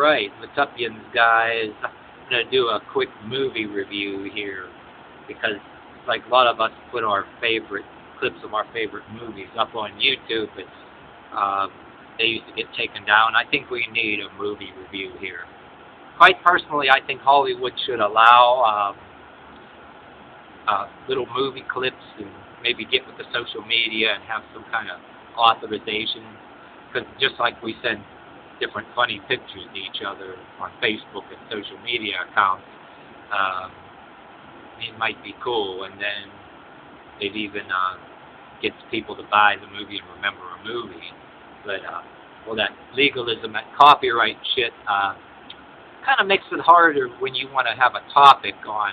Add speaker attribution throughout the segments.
Speaker 1: Alright, what's up, yins guys? I'm going to do a quick movie review here because, like a lot of us put our favorite clips of our favorite movies up on YouTube, but they used to get taken down. I think we need a movie review here. Quite personally, I think Hollywood should allow little movie clips and maybe get with the social media and have some kind of authorization. Because just like we send different funny pictures to each other on Facebook and social media accounts, it might be cool, and then it even gets people to buy the movie and remember a movie. But well, that legalism, that copyright shit, kind of makes it harder when you want to have a topic on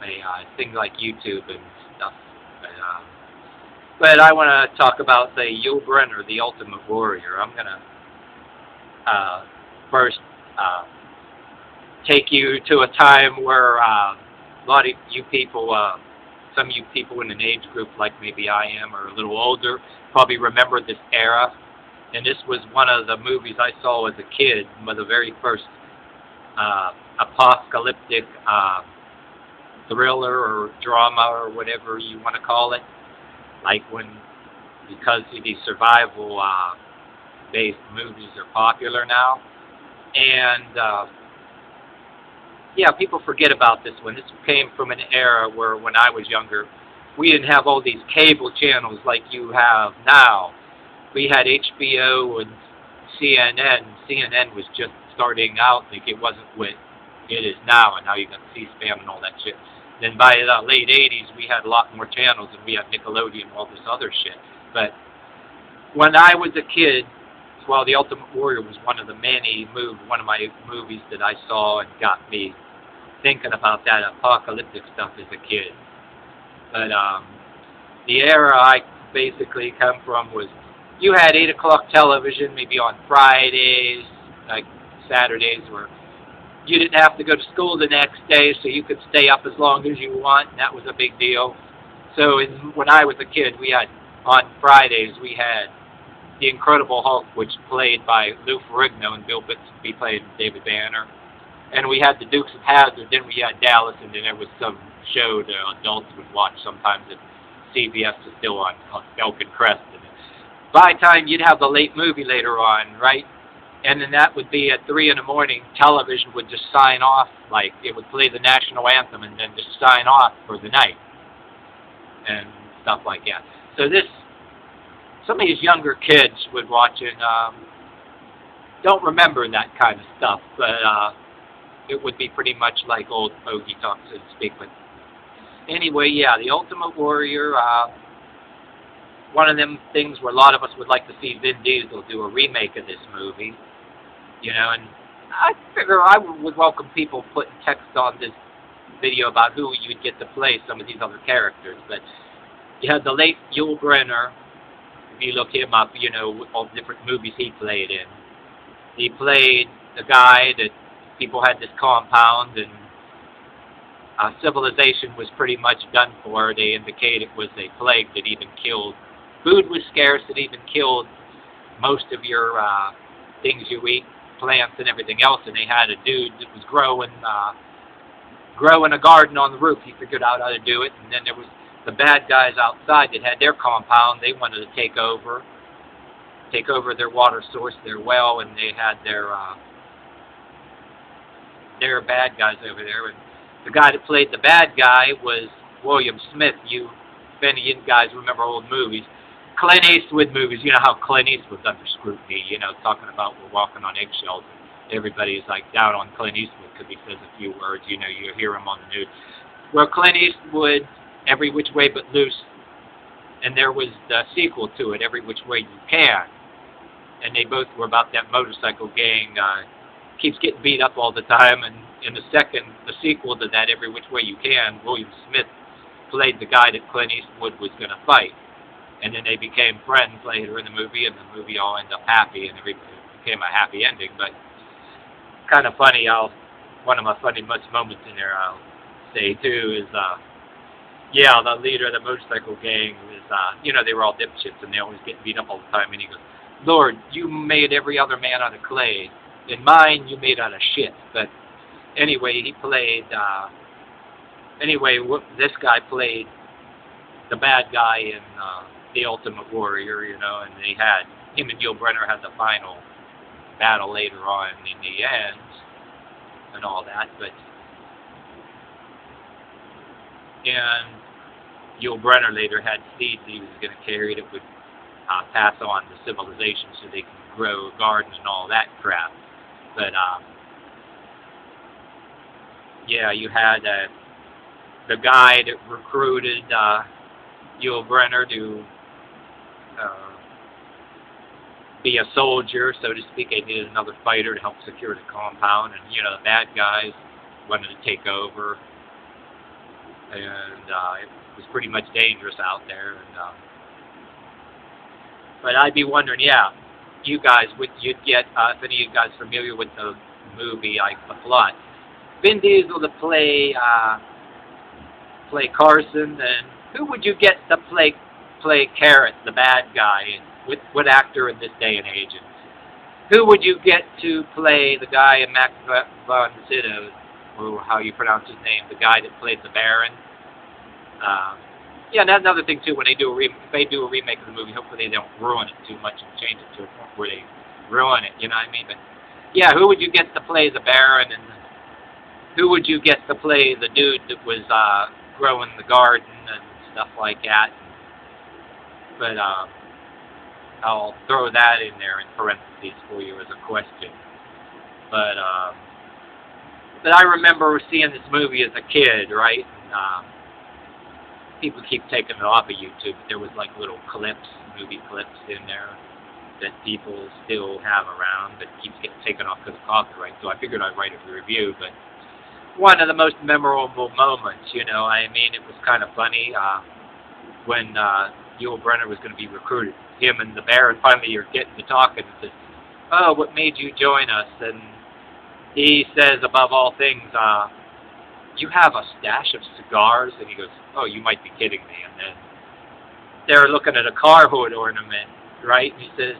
Speaker 1: a thing like YouTube and stuff. But I want to talk about the Brynner, the Ultimate Warrior. I'm gonna first take you to a time where a lot of you people, some of you people in an age group like maybe I am or a little older, probably remember this era. And this was one of the movies I saw as a kid, one of the very first apocalyptic thriller or drama or whatever you want to call it. Like because these survival based movies are popular now. And yeah, people forget about this one. This came from an era where when I was younger, we didn't have all these cable channels like you have now. We had HBO and CNN. CNN was just starting out, like it wasn't what it is now, and now you got C-SPAN and all that shit. Then by the late 80s, we had a lot more channels, and we had Nickelodeon and all this other shit. But when I was a kid, well, The Ultimate Warrior was one of the one of my movies that I saw and got me thinking about that apocalyptic stuff as a kid. But the era I basically come from was, you had 8 o'clock television, maybe on Fridays, like Saturdays, where you didn't have to go to school the next day, so you could stay up as long as you want, and that was a big deal. So when I was a kid, we had, on Fridays, we had The Incredible Hulk, which played by Lou Ferrigno, and Bill Bixby played David Banner. And we had the Dukes of Hazzard, then we had Dallas, and then there was some show that adults would watch sometimes at CBS is still on Elk and Crest. And by the time you'd have the late movie later on, right? And then that would be at 3 in the morning, television would just sign off, like it would play the national anthem and then just sign off for the night. And stuff like that. So some of these younger kids would watch and don't remember that kind of stuff, but it would be pretty much like old fogey talk, so to speak. But anyway, yeah, The Ultimate Warrior, one of them things where a lot of us would like to see Vin Diesel do a remake of this movie, you know, and I figure I would welcome people putting text on this video about who you'd get to play some of these other characters. But you had the late Brynner. If you look him up, you know, all the different movies he played in. He played the guy that people had this compound, and civilization was pretty much done for. They indicate it was a plague that even killed. Food was scarce. It even killed most of your things you eat, plants and everything else. And they had a dude that was growing a garden on the roof. He figured out how to do it. And then there was the bad guys outside that had their compound. They wanted to take over their water source, their well, and they had their bad guys over there. And the guy that played the bad guy was William Smith. If any of you guys remember old movies, Clint Eastwood movies, you know how Clint Eastwood's under scrutiny, you know, talking about we're walking on eggshells. Everybody's like down on Clint Eastwood because he says a few words, you know, you hear him on the news. Well, Clint Eastwood, Every Which Way But Loose, and there was the sequel to it, Every Which Way You Can. And they both were about that motorcycle gang, keeps getting beat up all the time, and in the sequel to that, Every Which Way You Can, William Smith played the guy that Clint Eastwood was going to fight. And then they became friends later in the movie, and the movie all ended up happy, and it became a happy ending. But kind of funny, one of my funniest moments in there, I'll say too, is yeah, the leader of the motorcycle gang was, you know, they were all dipshits and they always get beat up all the time. And he goes, Lord, you made every other man out of clay. in mine, you made out of shit. But anyway, he played. This guy played the bad guy in The Ultimate Warrior, you know, and they had him and Brynner had the final battle later on in the end and all that. But and Brynner later had seeds he was going to carry that would pass on to civilization so they can grow a garden and all that crap. But yeah, you had the guy that recruited Brynner to be a soldier, so to speak. They needed another fighter to help secure the compound, and you know the bad guys wanted to take over, and it was pretty much dangerous out there. And but I'd be wondering, yeah, you guys, you'd get if any of you guys familiar with the movie, like the plot, Vin Diesel to play Carson, and who would you get to play Carrot, the bad guy? What actor in this day and age? And who would you get to play the guy in Max von Sydow, or how you pronounce his name, the guy that played the Baron? Yeah, and that's another thing too. When they do if they do a remake of the movie, hopefully they don't ruin it too much and change it to a point where they ruin it. You know what I mean? But yeah, who would you get to play the Baron, and who would you get to play the dude that was growing the garden and stuff like that? But I'll throw that in there in parentheses for you as a question. But I remember seeing this movie as a kid, right? And, people keep taking it off of YouTube. There was like little clips, movie clips in there that people still have around, but keeps getting taken off because of copyright. So I figured I'd write a review. But one of the most memorable moments, you know, I mean, it was kind of funny when Brynner was going to be recruited. Him and the Baron finally are getting to talking and says, "Oh, what made you join us?" And he says, above all things, "You have a stash of cigars?" And he goes, "Oh, you might be kidding me." And then they're looking at a car hood ornament, right? And he says,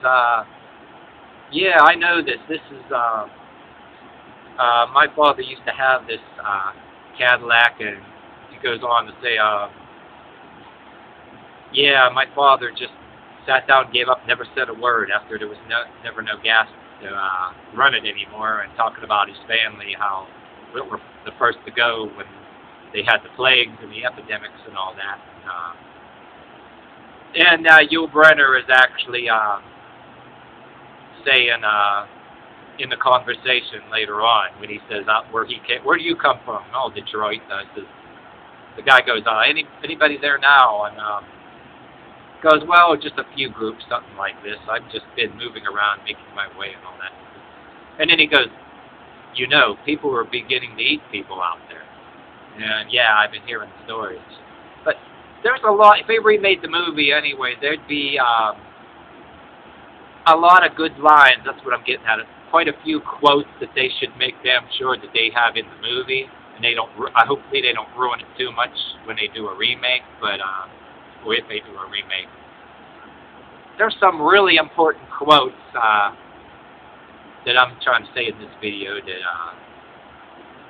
Speaker 1: "Yeah, I know this. This is, my father used to have this Cadillac," and he goes on to say, "Yeah, my father just sat down, gave up, never said a word after there was never no gas to run it anymore," and talking about his family, how we were the first to go when they had the plagues and the epidemics and all that. And Brynner is actually saying in the conversation later on when he says where do you come from? "Oh, Detroit." The guy goes, "Anybody there now?" And goes, "Well, just a few groups, something like this. I've just been moving around, making my way and all that." And then he goes, "You know, people are beginning to eat people out there." And yeah, I've been hearing stories. But there's a lot, if they remade the movie anyway, there'd be a lot of good lines. That's what I'm getting at. Quite a few quotes that they should make damn sure that they have in the movie. And hopefully they don't ruin it too much when they do a remake, but or if they do a remake. There's some really important quotes that I'm trying to say in this video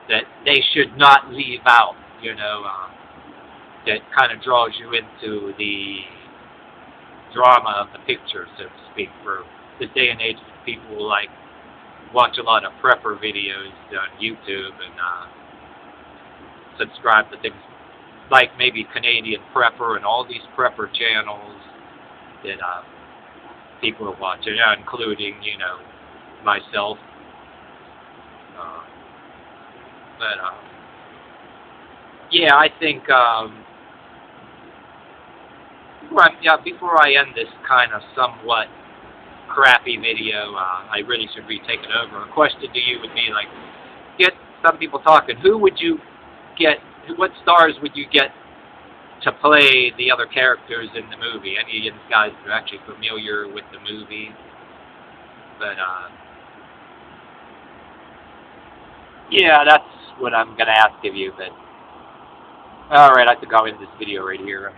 Speaker 1: that they should not leave out, you know, that kind of draws you into the drama of the picture, so to speak. For this day and age, people like watch a lot of prepper videos on YouTube and subscribe to things like maybe Canadian Prepper and all these prepper channels that people are watching, including, you know, myself. But yeah, I think before I end this kind of somewhat crappy video, I really should retake it over. A question to you would be like, get some people talking. Who would you get? What stars would you get to play the other characters in the movie? Any of you guys are actually familiar with the movie? But yeah, that's what I'm gonna ask of you. But all right, I think I'll end this video right here.